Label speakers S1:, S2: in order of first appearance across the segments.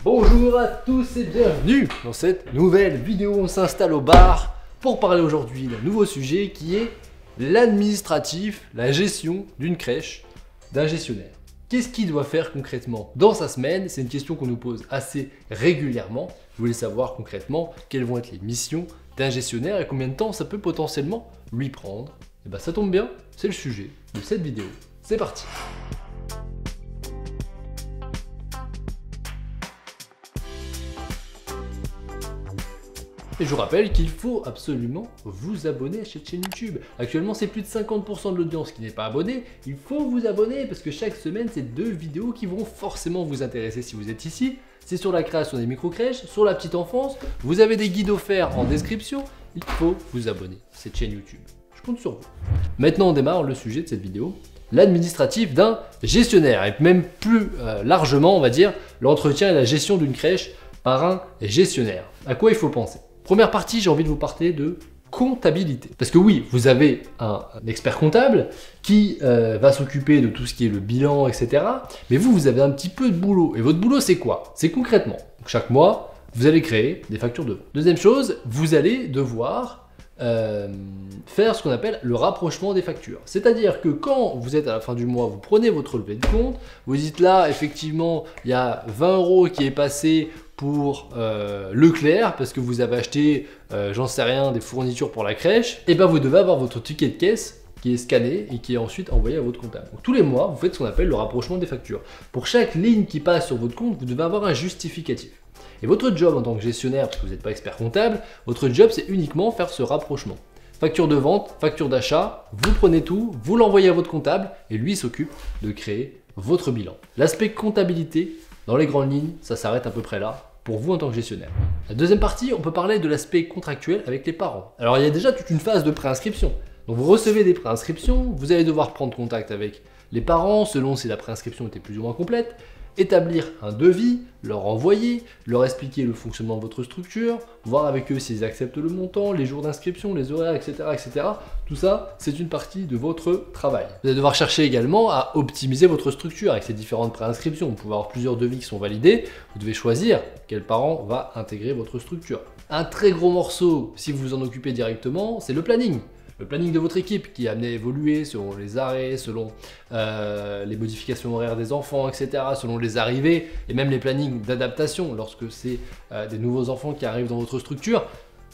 S1: Bonjour à tous et bienvenue dans cette nouvelle vidéo. On s'installe au bar pour parler aujourd'hui d'un nouveau sujet qui est l'administratif, la gestion d'une crèche, d'un gestionnaire. Qu'est-ce qu'il doit faire concrètement dans sa semaine? C'est une question qu'on nous pose assez régulièrement. Je voulais savoir concrètement quelles vont être les missions d'un gestionnaire et combien de temps ça peut potentiellement lui prendre. Et bien ça tombe bien, c'est le sujet de cette vidéo. C'est parti! Et je vous rappelle qu'il faut absolument vous abonner à cette chaîne YouTube. Actuellement, c'est plus de 50% de l'audience qui n'est pas abonnée. Il faut vous abonner parce que chaque semaine, c'est 2 vidéos qui vont forcément vous intéresser si vous êtes ici. C'est sur la création des micro-crèches, sur la petite enfance. Vous avez des guides offerts en description. Il faut vous abonner à cette chaîne YouTube. Je compte sur vous. Maintenant, on démarre le sujet de cette vidéo. L'administratif d'un gestionnaire et même plus largement, on va dire, l'entretien et la gestion d'une crèche par un gestionnaire. À quoi il faut penser? Première partie, j'ai envie de vous parler de comptabilité. Parce que oui, vous avez un expert comptable qui va s'occuper de tout ce qui est le bilan, etc. Mais vous avez un petit peu de boulot. Et votre boulot, c'est quoi? C'est concrètement, chaque mois, vous allez créer des factures de vente. Deuxième chose, vous allez devoir faire ce qu'on appelle le rapprochement des factures. C'est-à-dire que quand vous êtes à la fin du mois, vous prenez votre relevé de compte, vous dites là, effectivement, il y a 20 € qui est passé pour Leclerc parce que vous avez acheté, j'en sais rien, des fournitures pour la crèche, et bien vous devez avoir votre ticket de caisse qui est scanné et qui est ensuite envoyé à votre comptable. Donc tous les mois, vous faites ce qu'on appelle le rapprochement des factures. Pour chaque ligne qui passe sur votre compte, vous devez avoir un justificatif. Et votre job en tant que gestionnaire, parce que vous n'êtes pas expert comptable, votre job c'est uniquement faire ce rapprochement. Facture de vente, facture d'achat, vous prenez tout, vous l'envoyez à votre comptable et lui s'occupe de créer votre bilan. L'aspect comptabilité, dans les grandes lignes, ça s'arrête à peu près là pour vous en tant que gestionnaire. La deuxième partie, on peut parler de l'aspect contractuel avec les parents. Alors il y a déjà toute une phase de préinscription. Donc vous recevez des préinscriptions, vous allez devoir prendre contact avec les parents selon si la préinscription était plus ou moins complète, établir un devis, leur envoyer, leur expliquer le fonctionnement de votre structure, voir avec eux s'ils acceptent le montant, les jours d'inscription, les horaires, etc., etc. Tout ça, c'est une partie de votre travail. Vous allez devoir chercher également à optimiser votre structure avec ces différentes préinscriptions. Vous pouvez avoir plusieurs devis qui sont validés. Vous devez choisir quel parent va intégrer votre structure. Un très gros morceau, si vous vous en occupez directement, c'est le planning. Le planning de votre équipe qui est amené à évoluer selon les arrêts, selon les modifications horaires des enfants, etc., selon les arrivées et même les plannings d'adaptation lorsque c'est des nouveaux enfants qui arrivent dans votre structure.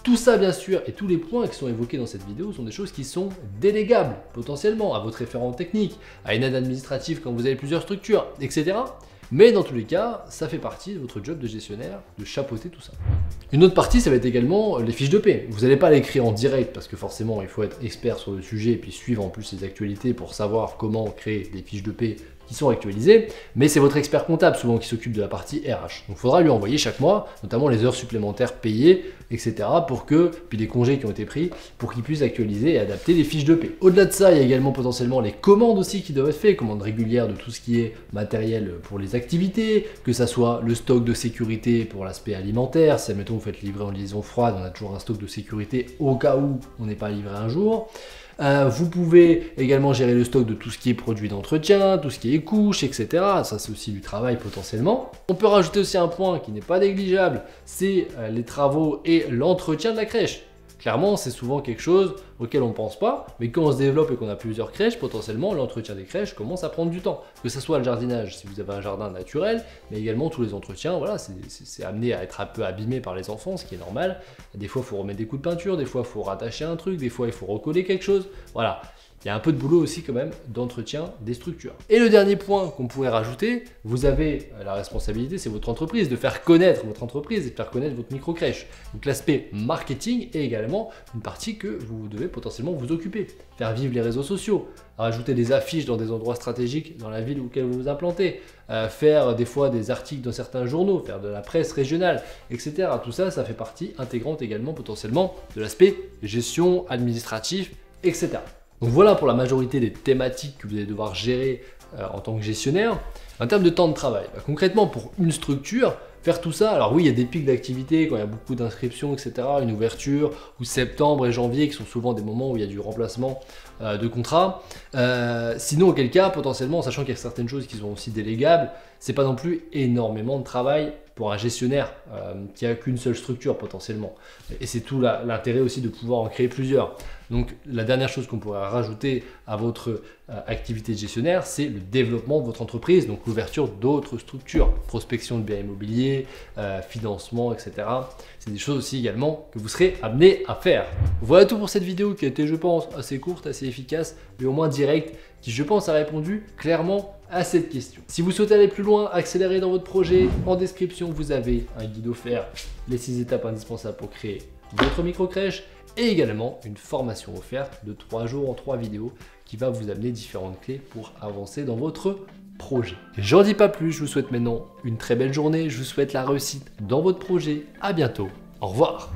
S1: Tout ça, bien sûr, et tous les points qui sont évoqués dans cette vidéo sont des choses qui sont délégables potentiellement à votre référent technique, à une aide administrative quand vous avez plusieurs structures, etc. Mais dans tous les cas, ça fait partie de votre job de gestionnaire, de chapeauter tout ça. Une autre partie, ça va être également les fiches de paie. Vous n'allez pas l'écrire en direct parce que forcément, il faut être expert sur le sujet et puis suivre en plus les actualités pour savoir comment créer des fiches de paie qui sont actualisées, mais c'est votre expert comptable souvent qui s'occupe de la partie RH. Donc il faudra lui envoyer chaque mois, notamment les heures supplémentaires payées, etc. puis les congés qui ont été pris, pour qu'il puisse actualiser et adapter les fiches de paie. Au-delà de ça, il y a également potentiellement les commandes aussi qui doivent être faites, commandes régulières de tout ce qui est matériel pour les activités, que ça soit le stock de sécurité pour l'aspect alimentaire, si admettons vous faites livrer en liaison froide, on a toujours un stock de sécurité au cas où on n'est pas livré un jour. Vous pouvez également gérer le stock de tout ce qui est produit d'entretien, tout ce qui est couches, etc. Ça, c'est aussi du travail potentiellement. On peut rajouter aussi un point qui n'est pas négligeable, c'est les travaux et l'entretien de la crèche. Clairement, c'est souvent quelque chose auquel on ne pense pas, mais quand on se développe et qu'on a plusieurs crèches, potentiellement, l'entretien des crèches commence à prendre du temps. Que ce soit le jardinage, si vous avez un jardin naturel, mais également tous les entretiens, voilà, c'est amené à être un peu abîmé par les enfants, ce qui est normal. Des fois, il faut remettre des coups de peinture, des fois, il faut rattacher un truc, des fois, il faut recoller quelque chose. Voilà. Il y a un peu de boulot aussi quand même d'entretien des structures. Et le dernier point qu'on pourrait rajouter, vous avez la responsabilité, c'est votre entreprise, de faire connaître votre entreprise et de faire connaître votre micro-crèche. Donc l'aspect marketing est également une partie que vous devez potentiellement vous occuper. Faire vivre les réseaux sociaux, rajouter des affiches dans des endroits stratégiques dans la ville auquel vous vous implantez, faire des fois des articles dans certains journaux, faire de la presse régionale, etc. Tout ça, ça fait partie intégrante également potentiellement de l'aspect gestion, administratif, etc. Donc voilà pour la majorité des thématiques que vous allez devoir gérer en tant que gestionnaire. En termes de temps de travail, concrètement pour une structure, faire tout ça, alors oui il y a des pics d'activité quand il y a beaucoup d'inscriptions, etc., une ouverture, ou septembre et janvier qui sont souvent des moments où il y a du remplacement de contrat. Sinon auquel cas potentiellement, en sachant qu'il y a certaines choses qui sont aussi délégables, c'est pas non plus énormément de travail pour un gestionnaire qui a qu'une seule structure potentiellement. Et c'est tout l'intérêt aussi de pouvoir en créer plusieurs. Donc la dernière chose qu'on pourrait rajouter à votre activité de gestionnaire, c'est le développement de votre entreprise, donc l'ouverture d'autres structures, prospection de biens immobiliers, financement, etc. C'est des choses aussi également que vous serez amené à faire. Voilà tout pour cette vidéo qui a été, je pense, assez courte, assez efficace, mais au moins directe, qui, je pense, a répondu clairement à cette question. Si vous souhaitez aller plus loin, accélérer dans votre projet, en description, vous avez un guide offert, les 6 étapes indispensables pour créer votre micro-crèche, et également une formation offerte de 3 jours en 3 vidéos qui va vous amener différentes clés pour avancer dans votre projet. J'en dis pas plus, je vous souhaite maintenant une très belle journée, je vous souhaite la réussite dans votre projet. À bientôt, au revoir.